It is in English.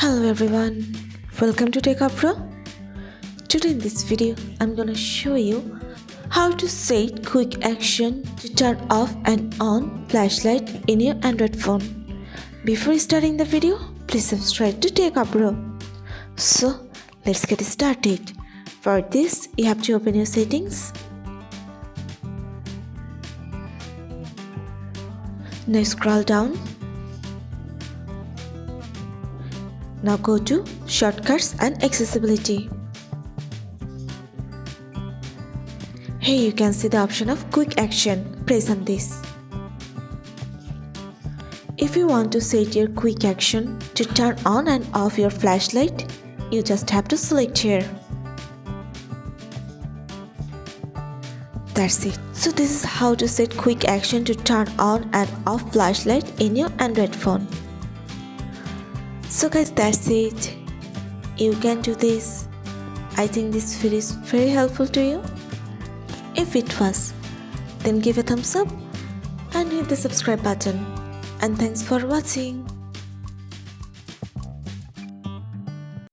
Hello everyone, welcome to Techavro. Today in this video, I'm gonna show you how to set quick action to turn off and on flashlight in your Android phone. Before starting the video, please subscribe to Techavro. So let's get started. For this, you have to open your settings. Now scroll down. Now go to Shortcuts and Accessibility. Here you can see the option of Quick Action. Press on this. If you want to set your quick action to turn on and off your flashlight, you just have to select here. That's it. So this is how to set quick action to turn on and off flashlight in your Android phone. So guys, that's it. You can do this. I think this video is very helpful to you. If it was, then give a thumbs up and hit the subscribe button. And thanks for watching.